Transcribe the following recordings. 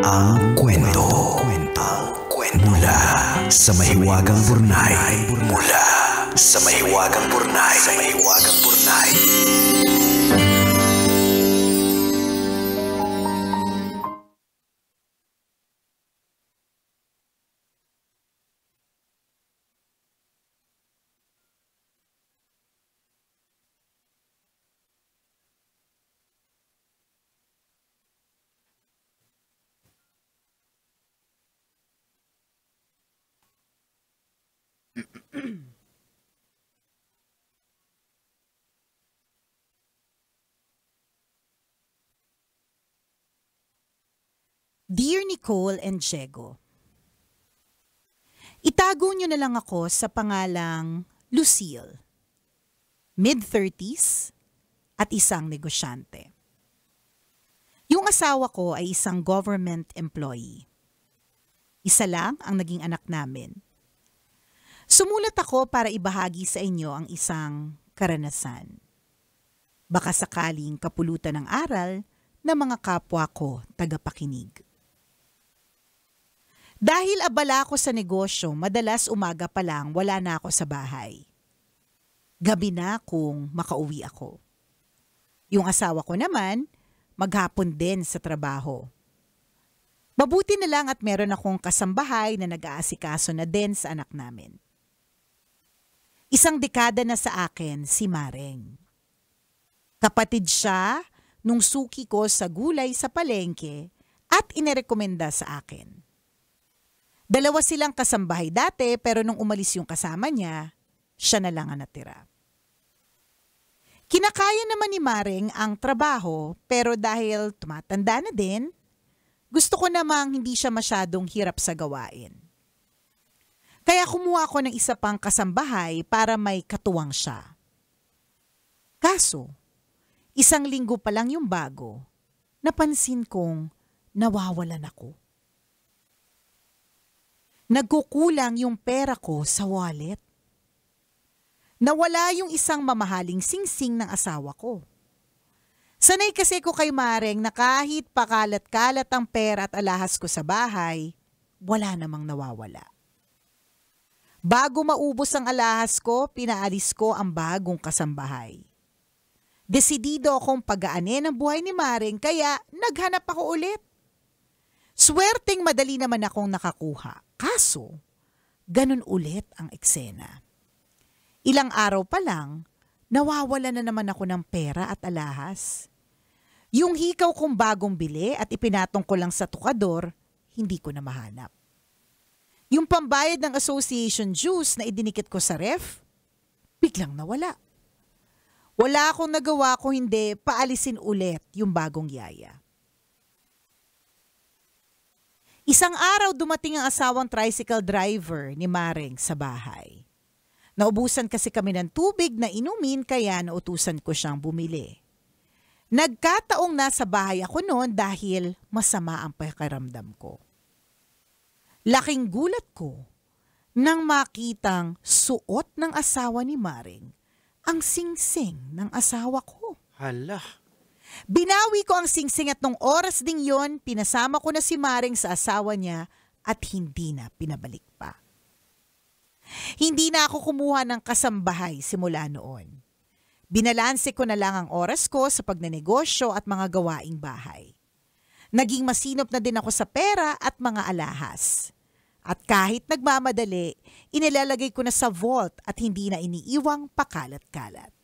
Ang kwento. Mula sa mahiwagang Burnay. Mula sa mahiwagang Burnay. Dear Nicole and Diego, itago niyo na lang ako sa pangalang Lucille, mid-30s at isang negosyante. Yung asawa ko ay isang government employee. Isa lang ang naging anak namin. Sumulat ako para ibahagi sa inyo ang isang karanasan. Baka sakaling kapulutan ng aral ng mga kapwa ko tagapakinig. Dahil abala ako sa negosyo, madalas umaga pa lang wala na ako sa bahay. Gabi na kung makauwi ako. Yung asawa ko naman, maghapon din sa trabaho. Mabuti na lang at meron akong kasambahay na nag-aasikaso na din sa anak namin. Isang dekada na sa akin si Mareng. Kapatid siya nung suki ko sa gulay sa palengke at inirekomenda sa akin. Dalawa silang kasambahay dati pero nung umalis yung kasama niya, siya na lang ang natira. Kinakaya naman ni Mareng ang trabaho pero dahil tumatanda na din, gusto ko namang hindi siya masyadong hirap sa gawain. Kaya kumuha ako ng isa pang kasambahay para may katuwang siya. Kaso, isang linggo pa lang yung bago, napansin kong nawawalan ako. Nagkukulang yung pera ko sa wallet. Nawala yung isang mamahaling singsing ng asawa ko. Sanay kasi ko kay Mareng na kahit pakalat-kalat ang pera at alahas ko sa bahay, wala namang nawawala. Bago maubos ang alahas ko, pinaalis ko ang bagong kasambahay. Desidido akong pagaanin ang buhay ni Mareng kaya naghanap ako ulit. Swerteng madali naman akong nakakuha. Kaso, ganun ulit ang eksena. Ilang araw pa lang, nawawala na naman ako ng pera at alahas. Yung hikaw kong bagong bili at ipinatong ko lang sa tukador, hindi ko na mahanap. Yung pambayad ng association dues na idinikit ko sa ref, biglang nawala. Wala akong nagawa kung hindi paalisin ulit yung bagong yaya. Isang araw dumating ang asawang tricycle driver ni Mareng sa bahay. Naubusan kasi kami ng tubig na inumin kaya nautusan ko siyang bumili. Nagkataong nasa bahay ako noon dahil masama ang pakiramdam ko. Laking gulat ko nang makitang suot ng asawa ni Mareng ang singsing ng asawa ko. Hala. Binawi ko ang singsing at nung oras ding yon, pinasama ko na si Mareng sa asawa niya at hindi na pinabalik pa. Hindi na ako kumuha ng kasambahay simula noon. Binalanse ko na lang ang oras ko sa pagnenegosyo at mga gawaing bahay. Naging masinop na din ako sa pera at mga alahas. At kahit nagmamadali, inilalagay ko na sa vault at hindi na iniiwang pakalat-kalat.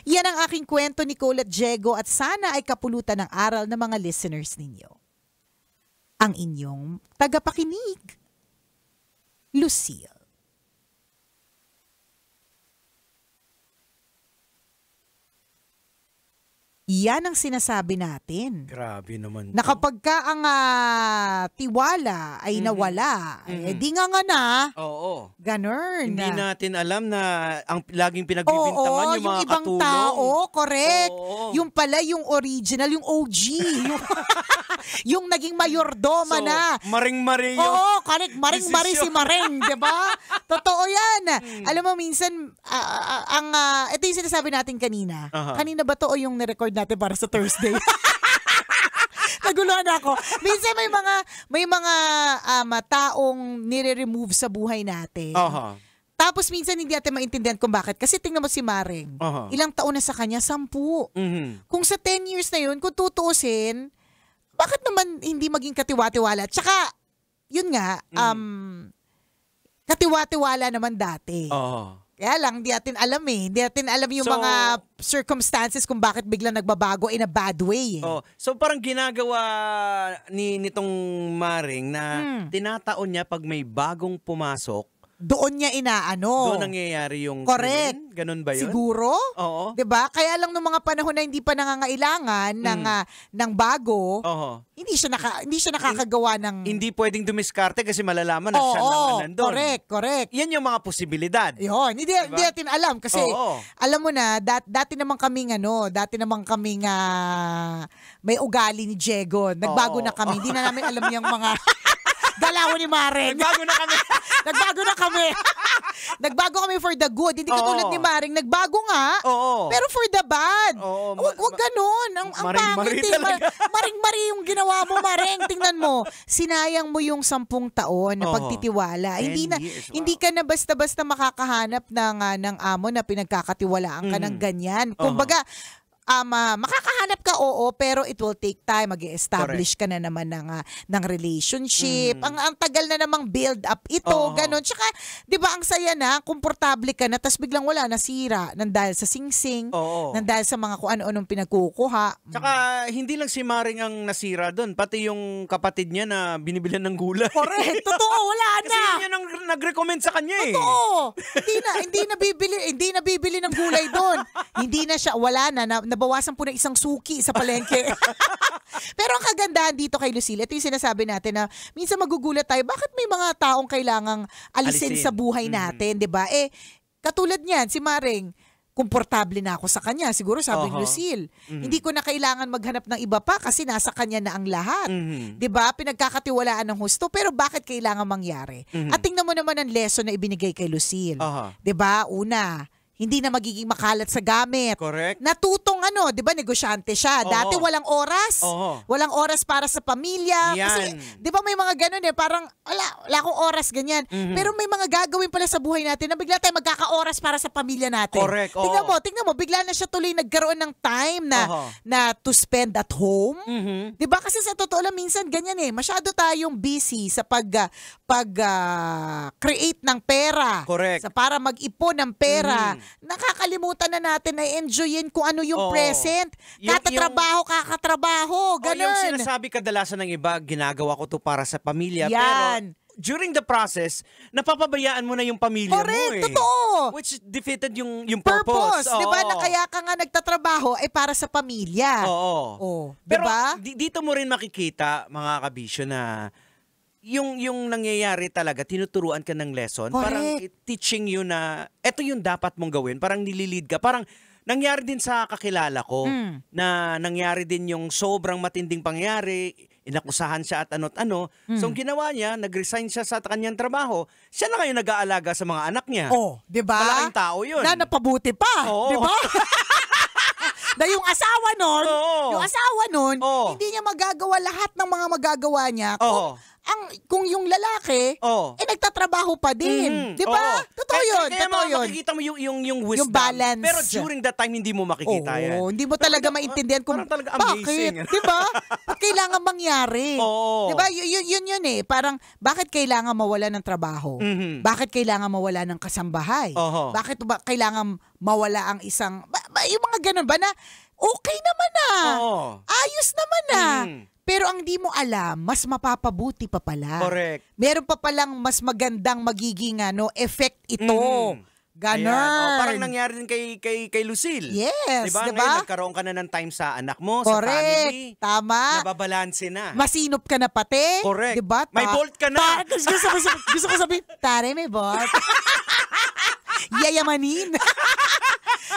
Yan ang aking kwento, Nicole at Diego, at sana ay kapulutan ng aral ng mga listeners ninyo. Ang inyong tagapakinig, Lucille. Yan ang sinasabi natin. Grabe naman. Na kapag ka ang tiwala ay nawala, di nga na. Oo. Ganun. Hindi natin alam na ang laging pinagbibintangan yung mga ibang katulong. tao, correct. Oo. Yung pala, yung original, yung OG. yung naging mayordoma na. Maring-mari yung Oo, correct. Maring-mari si Mareng, di ba? Totoo yan. Alam mo, minsan, ito yung sinasabi natin kanina. Aha. Kanina ba to o yung nirecord natin para sa Thursday? Naguluhan ako. Minsan may mga taong nire-remove sa buhay natin. Tapos minsan hindi natin maintindihan kung bakit. Kasi tingnan mo si Maring. Ilang taon na sa kanya? 10. Kung sa 10 years na yun, kung tutuusin, bakit naman hindi maging katiwa-tiwala? Tsaka, yun nga, katiwa-tiwala naman dati. Kaya lang, hindi natin alam eh. Hindi natin alam yung mga circumstances kung bakit biglang nagbabago in a bad way. So parang ginagawa nitong Maring na tinataon niya pag may bagong pumasok. Doon niya inaano. Doon nangyayari yung correct. krimen? Ganun ba yun? Siguro. Oo. 'Di ba? Kaya lang nung mga panahon na hindi pa nangangailangan ng bago, hindi siya nakakagawa ng hindi pwedeng dumiskarte kasi malalaman na siya naman nandun. Correct. Yan yung mga posibilidad. Yun, hindi natin alam kasi alam mo na dati naman kaming may ugali ni Diego. Nagbago na kami. Hindi na namin alam yung mga galaw ni Maring. Nagbago na kami. Nagbago kami for the good. Hindi katulad ni Maring. Nagbago nga. Pero for the bad. Huwag ganun. Ang pangit. Maring-mari yung ginawa mo, Maring. Tingnan mo. Sinayang mo yung 10 taon na pagtitiwala. Hindi ka na basta-basta makakahanap ng amo na pinagkakatiwalaan ka ng ganyan. Kumbaga, makakahanap ka, pero it will take time. Mag-i-establish ka na naman ng relationship. Ang tagal na namang build up ito, ganun. Tsaka, di ba, ang saya na, komportable ka na, tas biglang wala, nasira, nandahil sa singsing, nandahil sa mga kung ano-anong pinagkukuha. Tsaka, hindi lang si Maring ang nasira doon, pati yung kapatid niya na binibilan ng gulay. Correct, totoo, wala na. Kasi yun ang nag-recommend sa kanya eh. Totoo, hindi na bibili ng gulay doon. Hindi na siya, wala na nabawasan po ng isang suki sa palengke. Pero ang kagandahan dito kay Lucille, ito yung sinasabi natin na minsan magugulat tayo, bakit may mga taong kailangang alisin sa buhay natin, 'di ba? Katulad niyan, si Maring, komportable na ako sa kanya. Siguro sabi ni Lucille, hindi ko na kailangan maghanap ng iba pa kasi nasa kanya na ang lahat. 'Di ba? Pinagkakatiwalaan ng husto, pero bakit kailangan mangyari? At tingnan mo naman ang lesson na ibinigay kay Lucille. 'Di ba? Una, hindi na magiging makalat sa gamit. Correct. Natutong 'di ba, negosyante siya. Dati walang oras. Walang oras para sa pamilya. Yan. Kasi 'di ba may mga ganun parang wala akong oras ganyan. Pero may mga gagawin pala sa buhay natin na bigla tayong magkaka-oras para sa pamilya natin. Correct. Tingnan mo, bigla na siya tuloy nagkaroon ng time na to spend at home. 'Di ba? Kasi sa totoo lang minsan ganyan masyado tayong busy sa create ng pera. Correct. Sa para mag-ipon ng pera. Nakakalimutan na natin na enjoyin kung ano yung present. Kakatrabaho. Ganun. Yung sinasabi kadalasan ng iba, ginagawa ko to para sa pamilya. Yan. Pero during the process, napapabayaan mo na yung pamilya correct, mo eh. Totoo. Which defeated yung purpose. Di ba? Na kaya ka nga nagtatrabaho ay para sa pamilya. Pero diba? dito mo rin makikita, mga kabisyo, na yung nangyayari talaga, tinuturuan ka ng lesson. Correct. Parang teaching you na eto yung dapat mong gawin. Parang nililid ka. Parang nangyari din sa kakilala ko na nangyari din yung sobrang matinding pangyari. Inakusahan siya at ano't ano. So, ang ginawa niya, nag-resign siya sa kanyang trabaho. Siya na ngayon nag-aalaga sa mga anak niya. Di ba? Malaking tao yun. Na napabuti pa. Di ba? Na yung asawa nun, hindi niya magagawa lahat ng mga magagawa niya. Kung yung lalaki, nagtatrabaho pa din. Di ba? Totoo yun. Kaya makikita mo yung wisdom. Yung balance. Pero during that time, hindi mo makikita yan. Hindi mo talaga maintindihan kung amazing. bakit. Di ba? Bakit kailangan mangyari? Di ba? Yun Parang, bakit kailangan mawala ng trabaho? Bakit kailangan mawala ng kasambahay? Bakit kailangan mawala ang isang... yung mga ganun ba na, okay naman na. Ayos naman na. Pero ang di mo alam, mas mapapabuti pa pala. Correct. Meron pa palang mas magandang magiging effect ito. Ganon. Parang nangyari din kay Lucille. Yes, diba? Ngayon, nagkaroon ka na ng time sa anak mo, sa family. Tama. Nababalanse na. Masinop ka na pati. Correct. Diba? May bolt ka na. Gusto ko sabihin, tare, may bolt. Yayamanin.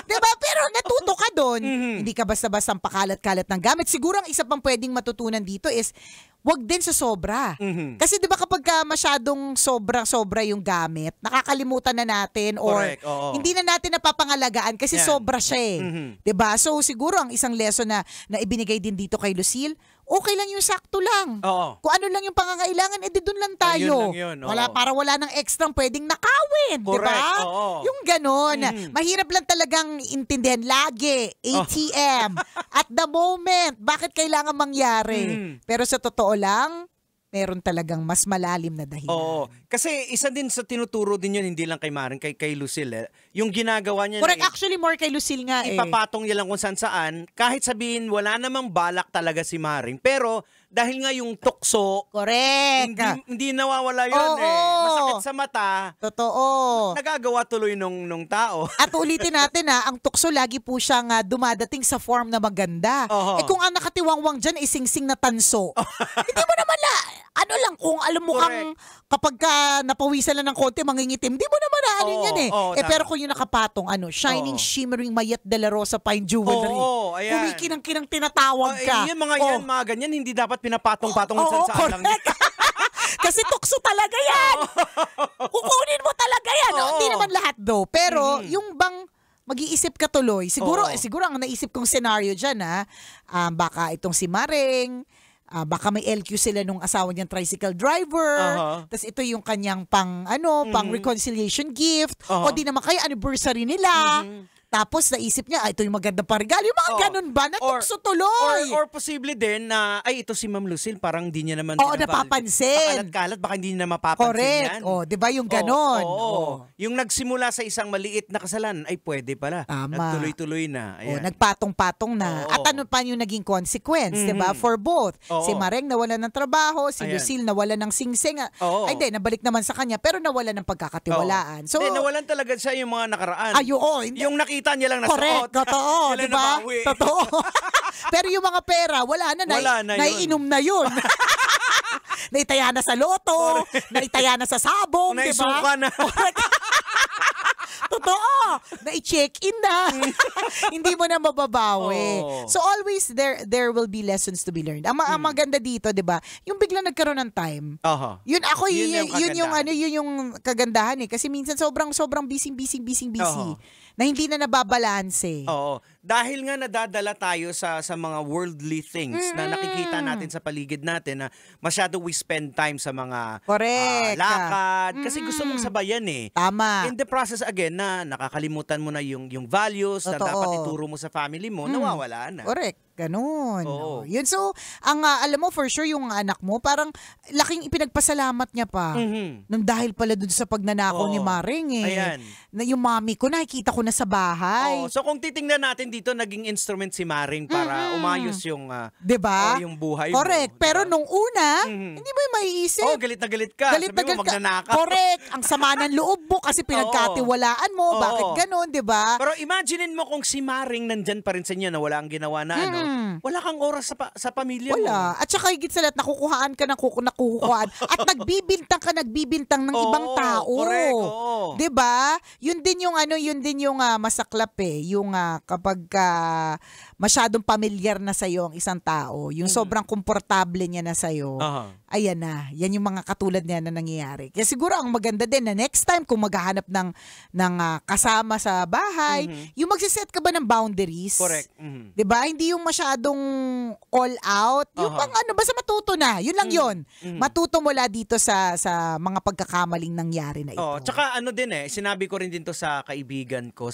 Diba? Pero Pero natuto ka doon. Mhm. Hindi ka basta-basta pakalat-kalat ng gamit. Siguro ang isa pang pwedeng matutunan dito is wag din sa sobra. Mhm. Kasi 'di ba kapag masyadong sobra yung gamit, nakakalimutan na natin or Correct, oo. hindi na natin napapangalagaan kasi Yan. sobra siya eh. Mhm. 'Di ba? So siguro ang isang lesson na ibinigay din dito kay Lucille, okay lang yung sakto lang. Oo. Kung ano lang yung pangangailangan, edi doon lang tayo. Ayun lang yun, oo. Para wala nang extrang pwedeng nakawin, 'di Correct, ba? oo. Yung ganon. Mhm. Mahirap lang talagang intindihan lagi, ATM, at the moment, bakit kailangan mangyari? Mhm. Pero sa totoo lang, meron talagang mas malalim na dahilan. Oo. Kasi isa din sa tinuturo din yun, hindi lang kay Maring, kay Lucille. Yung ginagawa niya Correct, na actually more kay Lucille nga eh. ipapatong niya lang kung saan, kahit sabihin wala namang balak talaga si Maring. Pero dahil nga yung tukso, Correct. hindi nawawala yun Oo. eh. Masakit sa mata, Totoo. nagagawa tuloy nung tao. At ulitin natin ang tukso lagi po siyang dumadating sa form na maganda. Oho. Eh kung ang nakatiwangwang dyan ay singsing na tanso, hindi mo naman ano lang kung alam mo kang kapag ka napawisan lang ng konti, mangingitim, di mo naman Oo, yan eh. oo, Eh tama. pero kung yung nakapatong, shining, Oo. shimmering Mayet de la Rosa fine jewelry. Oo, ayan. Kumikinang-kinang tinatawag ka. Yan, mga ganyan, hindi dapat pinapatong-patong Oo, saan lang. correct. Kasi tukso talaga yan. Kukunin mo talaga yan. Oo. Hindi naman lahat do. Pero Mhm. yung bang mag-iisip ka tuloy, siguro Oo. ang naisip kong scenario dyan baka itong si Maring, baka may LQ sila nung asawa niyang tricycle driver. Aha. Tapos ito yung kanyang pang reconciliation gift. Aha. O di naman kayo anniversary nila. Tapos naisip niya, ito yung magandang paregalo. Yung mga Oo. ganun ba? Or- Natukso tuloy. Or posible din na, ito si Ma'am Lucille, parang hindi niya naman Oo, napapansin. Pakalat-kalat, baka hindi niya mapapansin Correct. yan. O, di ba yung ganon? Oo. Oo. Yung nagsimula sa isang maliit na kasalanan, ay pwede pala. Tama. Nagtuloy-tuloy na. O, Ayan. nagpatong-patong na. Oo. At ano pa yung naging consequence, di ba? Mhm. For both. Oo. Si Mareng nawala ng trabaho, si Ayan. Lucille nawala ng singsing. Oo. Ay, di, nabalik naman sa kanya, pero nawala ng pagkakatiwalaan. So, Hindi, nawalan talaga siya yung mga nakaraan. hindi. Yung nakita niya lang na Correct, totoo, Kailan di ba? nabawi? Totoo. Pero yung mga pera, wala na. Wala na yun. Naiinom na yun. Naitaya na sa loto, naitaya na sa sabong, di ba? Naisuka na. Totoo. Na-check-in na. Hindi mo na mababawi. Oo. So always there will be lessons to be learned. Ang maganda dito, 'di ba? Yung biglang nagkaroon ng time. Aha. Yun yung kagandahan. yun yung kagandahan eh kasi minsan sobrang busy Oo. na hindi na nababalanse. Oo. Dahil nga nadadala tayo sa mga worldly things na nakikita natin sa paligid natin na masyado we spend time sa mga Correct. lakad. Kasi gusto mong sabayan eh. Tama. In the process again na nakakalimutan mo na yung values na Totoo. dapat ituro mo sa family mo, nawawala na. Correct. Ganun. Oo. Yun. So, alam mo for sure yung anak mo, parang laking ipinagpasalamat niya pa. Mhm. Nang dahil pala dun sa pagnanakaw Oo. ni Maring eh. Ayan. Na yung mami ko, nakikita ko na sa bahay. Oo. So kung titingnan natin dito, naging instrument si Maring para umayos yung Diba? yung buhay mo. Correct. Pero Diba? nung una, Mhm. hindi mo yung maiisip. galit na galit ka. Galit Sabi na mo, galit ka. magnanakaw. Correct. Ang sama ng loob mo kasi pinagkatiwalaan mo. Oo. Bakit ganun, di ba? Pero imaginein mo kung si Maring nandyan pa rin sa inyo na wala ang ginawa na wala kang oras sa pamilya mo. Wala. At saka higit sa lahat, nakukuhaan ka ng nakukuhaan. At nagbibintang ng Oo, ibang tao. correct, oo. 'Di ba? Yun din yung masaklap eh. Yung kapag masyadong pamilyar na sa'yo ang isang tao, yung sobrang komportable niya na sa'yo, Aha. ayan na. Yan yung mga katulad niya na nangyayari. Kaya siguro ang maganda din na next time kung maghahanap ng kasama sa bahay, yung magsiset ka ba ng boundaries? Correct. Mhm. 'Di ba? Hindi yung masyadong all out. Yung Aha. basta matuto na. Yun lang yun. Matuto mula dito sa mga pagkakamaling nangyari na ito. Oh, tsaka din sinabi ko rin din to sa kaibigan ko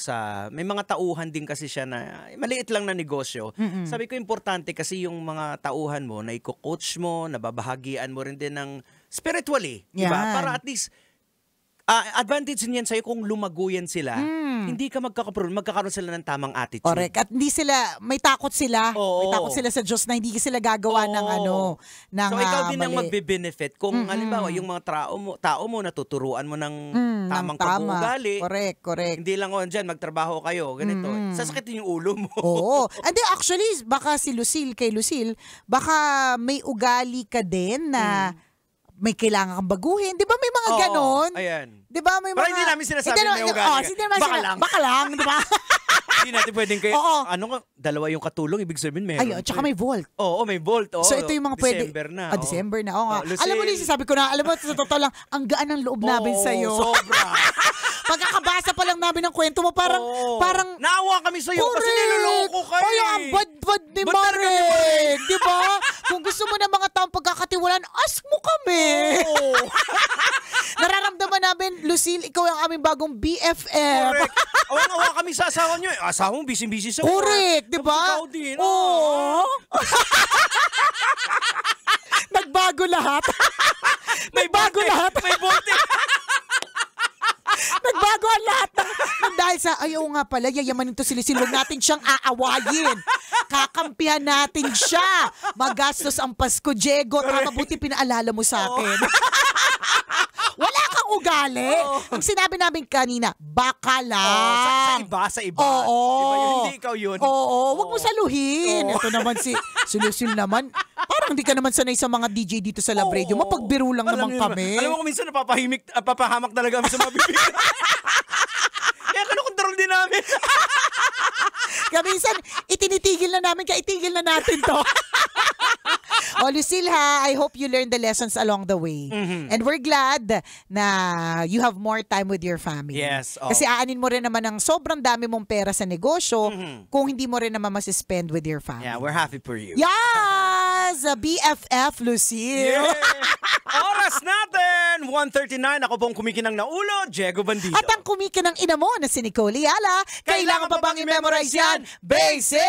may mga tauhan din kasi siya na maliit lang na negosyo. Sabi ko importante kasi yung mga tauhan mo na i-coach mo, nababahagian mo rin din ng spiritually, di ba? Yan. Para at least advantage niyan sa'yo kung lumago yan sila. Hindi ka magkakaroon sila ng tamang attitude. Correct. At hindi sila, may takot sila. Oo. May takot sila sa Diyos na hindi sila gagawa ng Oo. ng So ikaw din ang mali. magbe-benefit kung halimbawa yung mga tao mo natuturuan mo ng tamang ng tama. pag-uugali. Correct. Hindi lang dyan, magtrabaho kayo, ganito. Sasakitin yung ulo mo. Oo. Hindi, actually, baka kay Lucille, baka may ugali ka din na may kailangan kang baguhin. Di ba may mga Oo, ganon? ayan. Di ba may Pero mga... hindi namin sinasabi na may ugali ka. Hindi naman Baka lang. Baka lang, di ba? Hindi natin pwedeng kayo, Oo. dalawa yung katulong, ibig sabihin meron. Ay, tsaka may vault. Oo, may vault. Oo, So ito yung mga pwede. December na. oo. December na. Oo nga. Lucille. Alam mo, Lizzie, sabi ko na, alam mo, sa totoo lang, ang gaan ng loob namin Oo, sa'yo. Sobra. Pagkakabasa pa lang namin ng kwento mo, parang, Oo. parang, Naawa kami sa'yo kasi niloloko kayo. Ay, ang bad-bad ni Ba't talaga ni Maren. Di ba? Kung gusto mo ng mga taong pagkakatiwalaan, ask mo kami. Oo. Nararamdaman namin, Lucille, ikaw ang aming bagong BFF. Correct. Awang-awa kami sa asawa nyo. Asawa mo, busy-busy sa work. Correct, di ba? Ikaw din. Oo. Nagbago lahat. Nagbago lahat. May bote. Nagbago ang lahat ng dahil sa, ayaw nga pala, yayamanin to si Lucille. Huwag natin siyang aawayin. Kakampihan natin siya. Magastos ang Pasko, Diego. Tama, buti pinaalala mo sa akin. Wala kang ugali. Ang sinabi namin kanina, baka lang. Sa iba. Oo. Diba yun? Hindi ikaw yun. Oo, wag mo saluhin. Oo. Ito naman si Lucille naman. Parang hindi ka naman sanay sa mga DJ dito sa Love Radio. Mapagbiro lang Alam naman niyo kami. Alam mo kung minsan papahamak talaga kami sa mga bibig. Kaya kontrol din namin. Kaya minsan, itinitigil na namin, kaya itigil na natin to. O Lucille ha, I hope you learned the lessons along the way. And we're glad na you have more time with your family. Yes. Kasi aanin mo rin naman ng sobrang dami mong pera sa negosyo kung hindi mo rin naman masispend with your family. Yeah, we're happy for you. Yes! BFF, Lucille. Oras natin! 1:39. Ako pong kumikinang na ulo, Diego Bandido. At ang kumikinang ina mo na si Nicole Yala, kailangan pa bang i-memorize yan? Basic!